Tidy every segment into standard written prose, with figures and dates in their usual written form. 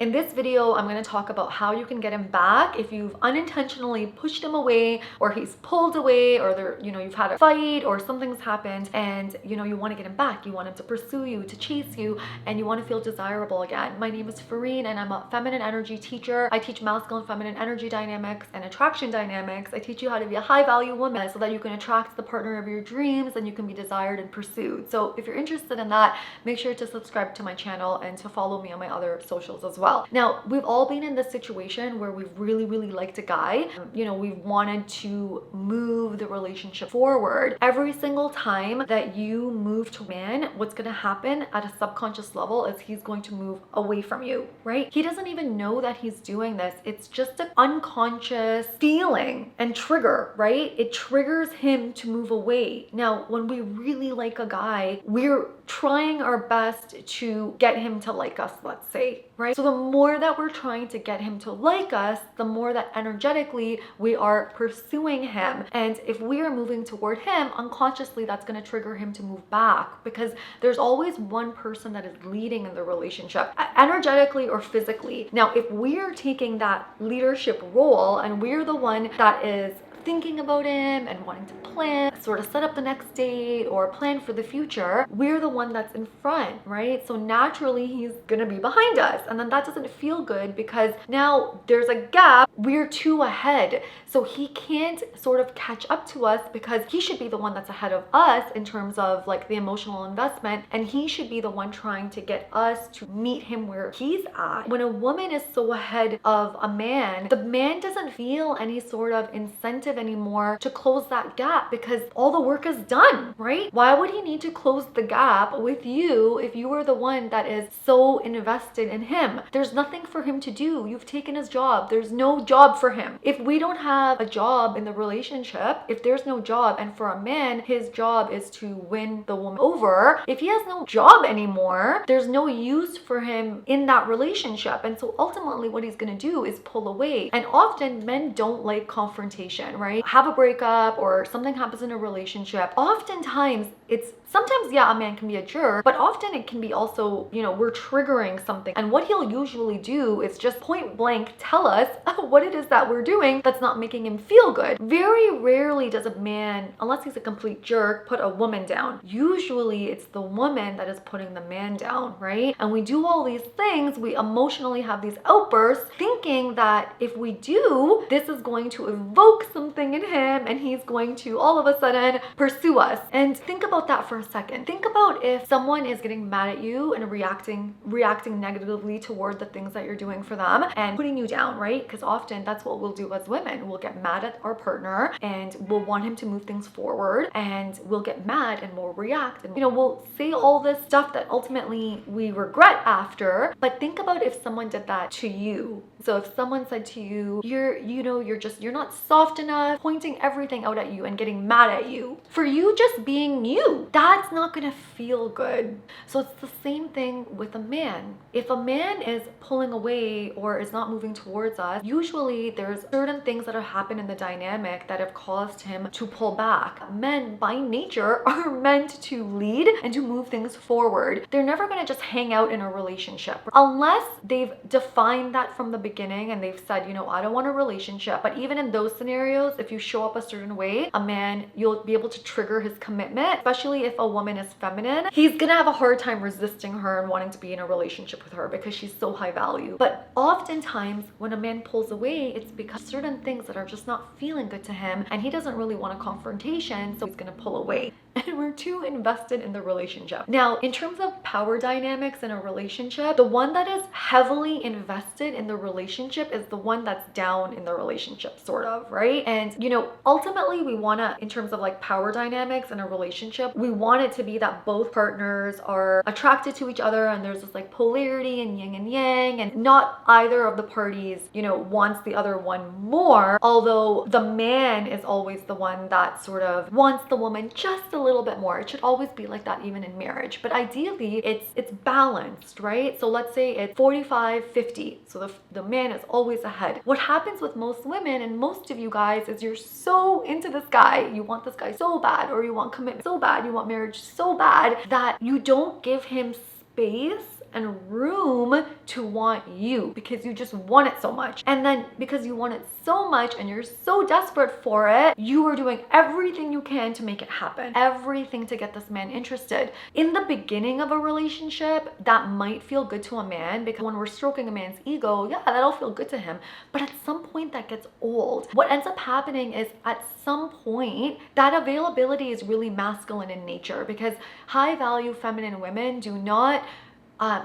In this video, I'm going to talk about how you can get him back if you've unintentionally pushed him away, or he's pulled away, or you've had a fight or something's happened, and you want to get him back. You want him to pursue you, to chase you, and you want to feel desirable again. My name is Fareen, and I'm a feminine energy teacher. I teach masculine feminine energy dynamics and attraction dynamics. I teach you how to be a high value woman so that you can attract the partner of your dreams and you can be desired and pursued. So if you're interested in that, make sure to subscribe to my channel and to follow me on my other socials as well. Now, we've all been in this situation where we've really liked a guy. We've wanted to move the relationship forward. Every single time that you move to a man, what's going to happen at a subconscious level is he's going to move away from you, right? He doesn't even know that he's doing this. It's just an unconscious feeling and trigger, right? It triggers him to move away. Now, when we really like a guy, we're trying our best to get him to like us, let's say, right? So the more that we're trying to get him to like us, the more that energetically we are pursuing him. And if we are moving toward him, unconsciously, that's going to trigger him to move back, because there's always one person that is leading in the relationship, energetically or physically. Now, if we're taking that leadership role and we're the one that is thinking about him and wanting to plan, sort of set up the next date or plan for the future, we're the one that's in front, right? So naturally he's gonna be behind us, and then that doesn't feel good because now there's a gap. We're too ahead, so he can't sort of catch up to us because he should be the one that's ahead of us in terms of like the emotional investment, and he should be the one trying to get us to meet him where he's at. When a woman is so ahead of a man, the man doesn't feel any sort of incentive anymore to close that gap because all the work is done, right? Why would he need to close the gap with you if you were the one that is so invested in him? There's nothing for him to do. You've taken his job. There's no job for him. If we don't have a job in the relationship, if there's no job, and for a man, his job is to win the woman over, if he has no job anymore, there's no use for him in that relationship. And so ultimately what he's going to do is pull away. And often men don't like confrontation, right? Have a breakup or something happens in a relationship. Oftentimes sometimes, yeah, a man can be a jerk, but often it can be also, we're triggering something. And what he'll usually do is just point blank tell us what it is that we're doing that's not making him feel good. Very rarely does a man, unless he's a complete jerk, put a woman down. Usually it's the woman that is putting the man down, right? And we do all these things, we emotionally have these outbursts thinking that if we do, this is going to evoke something in him and he's going to all of a sudden pursue us. And think about that for a second. Think about if someone is getting mad at you and reacting negatively toward the things that you're doing for them and putting you down, right? Because often that's what we'll do as women. We'll get mad at our partner and we'll want him to move things forward, and we'll get mad and we'll react, and we'll say all this stuff that ultimately we regret after. But think about if someone did that to you. So if someone said to you, you're not soft enough, pointing everything out at you and getting mad at you for you just being you, that's not gonna feel good. So it's the same thing with a man. If a man is pulling away or is not moving towards us, usually there's certain things that have happened in the dynamic that have caused him to pull back. Men by nature are meant to lead and to move things forward. They're never gonna just hang out in a relationship unless they've defined that from the beginning and they've said, I don't want a relationship. But even in those scenarios, if you show up a certain way, a man, you'll be able to trigger his commitment, especially if a woman is feminine. He's gonna have a hard time resisting her and wanting to be in a relationship with her because she's so high value. But oftentimes when a man pulls away, it's because certain things that are just not feeling good to him and he doesn't really want a confrontation, so he's gonna pull away. And we're too invested in the relationship. Now, in terms of power dynamics in a relationship, the one that is heavily invested in the relationship is the one that's down in the relationship, sort of, right? And, ultimately we wanna, in terms of like power dynamics in a relationship, we want it to be that both partners are attracted to each other and there's this like polarity and yin and yang, and not either of the parties, wants the other one more, although the man is always the one that sort of wants the woman just a little bit more. It should always be like that even in marriage, but ideally it's balanced, right? So let's say it's 45-50, so the man is always ahead. What happens with most women and most of you guys is you're so into this guy, you want this guy so bad, or you want commitment so bad, you want marriage so bad, that you don't give him space and room to want you because you just want it so much. And then because you want it so much and you're so desperate for it, you are doing everything you can to make it happen. Everything to get this man interested. In the beginning of a relationship, that might feel good to a man because when we're stroking a man's ego, yeah, that'll feel good to him. But at some point that gets old. What ends up happening is at some point, that availability is really masculine in nature because high value feminine women do not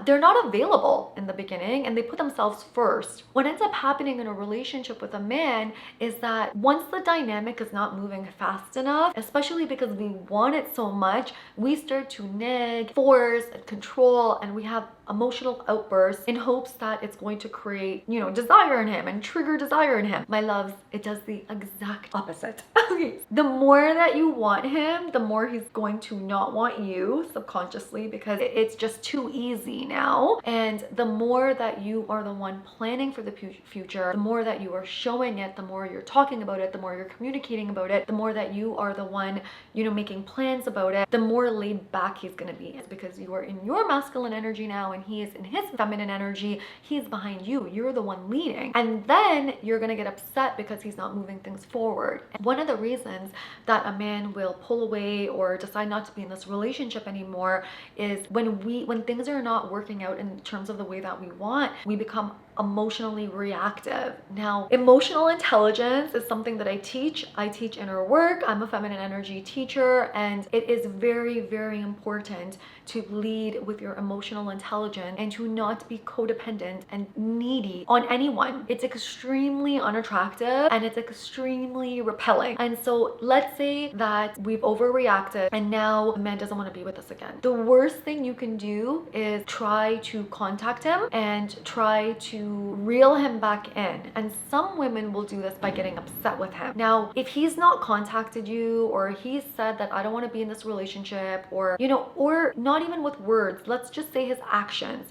they're not available in the beginning and they put themselves first. What ends up happening in a relationship with a man is that once the dynamic is not moving fast enough, especially because we want it so much, we start to nag, force, and control, and we have emotional outbursts in hopes that it's going to create, desire in him and trigger desire in him. My loves, it does the exact opposite. Okay. The more that you want him, the more he's going to not want you subconsciously because it's just too easy now. And the more that you are the one planning for the future, the more that you are showing it, the more you're talking about it, the more you're communicating about it, the more that you are the one, making plans about it, the more laid back he's going to be. It's because you are in your masculine energy now and he is in his feminine energy. He's behind you. You're the one leading. And then you're going to get upset because he's not moving things forward. And one of the reasons that a man will pull away or decide not to be in this relationship anymore is when things are not working out in terms of the way that we want, we become emotionally reactive. Now, emotional intelligence is something that I teach. I teach inner work. I'm a feminine energy teacher, and it is very, very important to lead with your emotional intelligence and to not be codependent and needy on anyone. It's extremely unattractive and it's extremely repelling. And so let's say that we've overreacted and now a man doesn't want to be with us again. The worst thing you can do is try to contact him and try to reel him back in. And some women will do this by getting upset with him. Now, if he's not contacted you or he's said that I don't want to be in this relationship or not even with words, let's just say his actions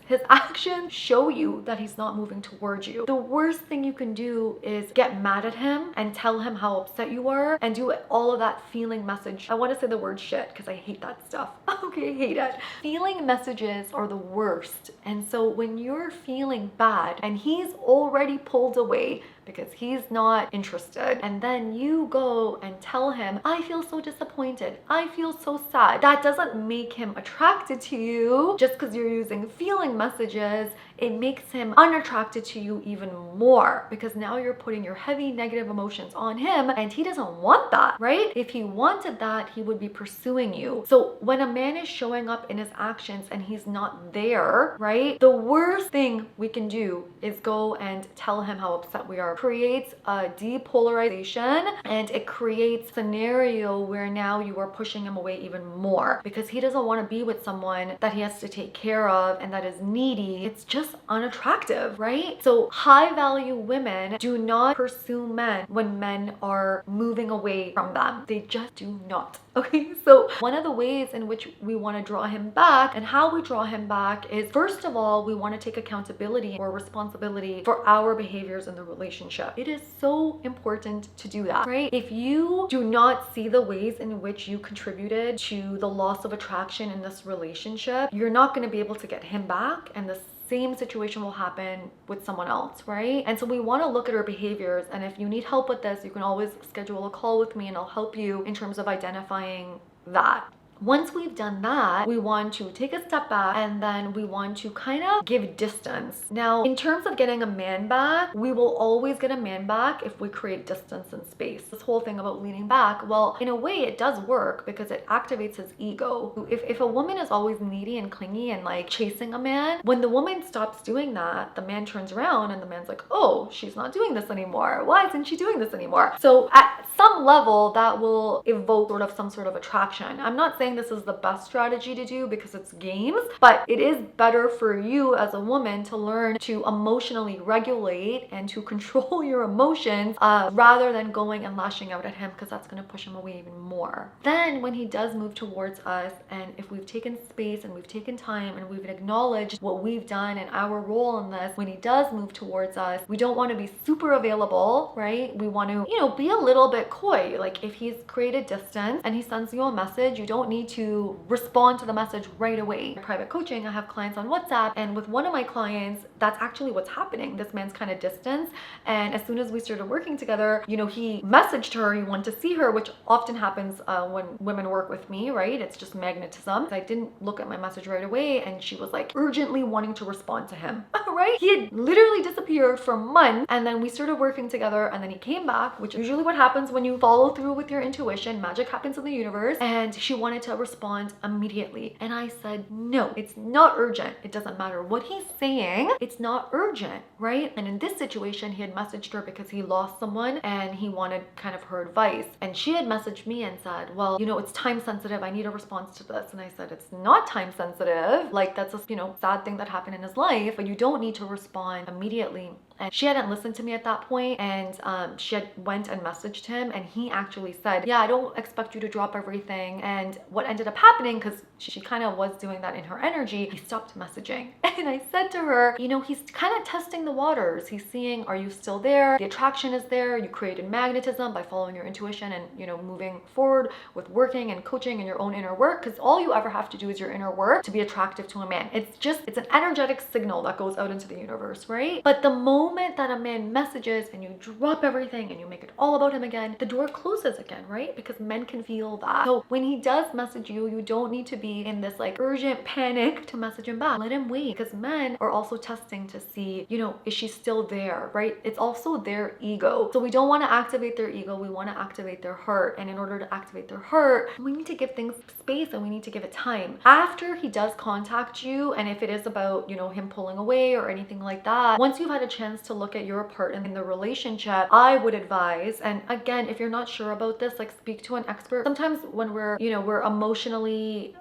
show you that he's not moving towards you. The worst thing you can do is get mad at him and tell him how upset you are and do all of that feeling message. I want to say the word shit because I hate that stuff. Okay, hate it. Feeling messages are the worst. And so when you're feeling bad and he's already pulled away because he's not interested, and then you go and tell him, I feel so disappointed, I feel so sad, that doesn't make him attracted to you. Just because you're using feeling messages, it makes him unattracted to you even more because now you're putting your heavy negative emotions on him and he doesn't want that, right? If he wanted that, he would be pursuing you. So when a man is showing up in his actions and he's not there, right? The worst thing we can do is go and tell him how upset we are. It creates a depolarization and it creates a scenario where now you are pushing him away even more because he doesn't want to be with someone that he has to take care of and that is needy. It's just unattractive, right? So high value women do not pursue men when men are moving away from them. They just do not. Okay, so one of the ways in which we want to draw him back and how we draw him back is, first of all, we want to take accountability or responsibility for our behaviors in the relationship. It is so important to do that, right? If you do not see the ways in which you contributed to the loss of attraction in this relationship, you're not going to be able to get him back, and the same situation will happen with someone else, right? And so we want to look at our behaviors, and if you need help with this, you can always schedule a call with me and I'll help you in terms of identifying that. Once we've done that, we want to take a step back and then we want to kind of give distance. Now, in terms of getting a man back, we will always get a man back if we create distance and space. This whole thing about leaning back, well, in a way it does work because it activates his ego. If a woman is always needy and clingy and like chasing a man, when the woman stops doing that, the man turns around and the man's like, oh, she's not doing this anymore. Why isn't she doing this anymore? So at some level that will evoke some sort of attraction. I'm not saying this is the best strategy to do because it's games, but it is better for you as a woman to learn to emotionally regulate and to control your emotions rather than going and lashing out at him, because that's going to push him away even more. Then when he does move towards us, and if we've taken space and we've taken time and we've acknowledged what we've done and our role in this, when he does move towards us, we don't want to be super available, right? We want to, be a little bit coy. Like if he's created distance and he sends you a message, you don't need me to respond to the message right away. In private coaching, I have clients on WhatsApp, and with one of my clients, that's actually what's happening. This man's kind of distant, and as soon as we started working together, you know, he messaged her, he wanted to see her, which often happens when women work with me, right? It's just magnetism. I didn't look at my message right away, and she was like urgently wanting to respond to him, right? He had literally disappeared for months, and then we started working together, and then he came back, which is usually what happens when you follow through with your intuition. Magic happens in the universe, and she wanted to respond immediately. And I said, no, it's not urgent. It doesn't matter what he's saying. It's not urgent, right? And in this situation, he had messaged her because he lost someone and he wanted kind of her advice. And she had messaged me and said, well, you know, it's time sensitive. I need a response to this. And I said, it's not time sensitive. Like, that's a, you know, sad thing that happened in his life, but you don't need to respond immediately. And she hadn't listened to me at that point, and she had went and messaged him, and he actually said, yeah, I don't expect you to drop everything. And what ended up happening, because she kind of was doing that in her energy, he stopped messaging. And I said to her, you know, he's kind of testing the waters. He's seeing, are you still there? The attraction is there. You created magnetism by following your intuition and, you know, moving forward with working and coaching and your own inner work, because all you ever have to do is your inner work to be attractive to a man. It's an energetic signal that goes out into the universe, right? But the moment that a man messages and you drop everything and you make it all about him again, the door closes again, right? Because men can feel that. So when he does message you, you don't need to be in this like urgent panic to message him back. Let him wait, because men are also testing to see, you know, is she still there, right? It's also their ego. So we don't want to activate their ego. We want to activate their heart. And in order to activate their heart, we need to give things space and we need to give it time. After he does contact you, and if it is about, you know, him pulling away or anything like that, once you've had a chance to look at your part in the relationship, I would advise, and again, if you're not sure about this, like, speak to an expert. Sometimes when we're, you know, we're emotionally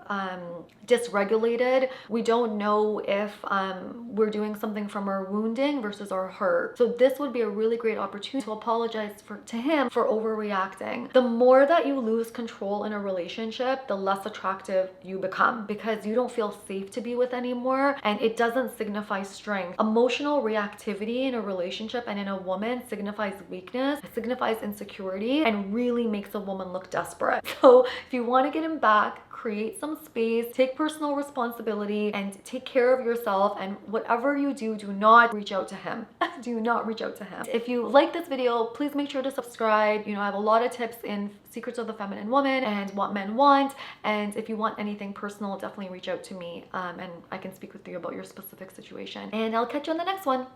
dysregulated, we don't know if we're doing something from our wounding versus our hurt. So this would be a really great opportunity to apologize to him for overreacting. The more that you lose control in a relationship, the less attractive you become, because you don't feel safe to be with anymore, and it doesn't signify strength. Emotional reactivity in a relationship and in a woman signifies weakness, signifies insecurity, and really makes a woman look desperate. So if you want to get him back, create some space, take personal responsibility, and take care of yourself. And whatever you do, do not reach out to him. Do not reach out to him. If you like this video, please make sure to subscribe. You know, I have a lot of tips in Secrets of the Feminine Woman and What Men Want. And if you want anything personal, definitely reach out to me, and I can speak with you about your specific situation. And I'll catch you on the next one.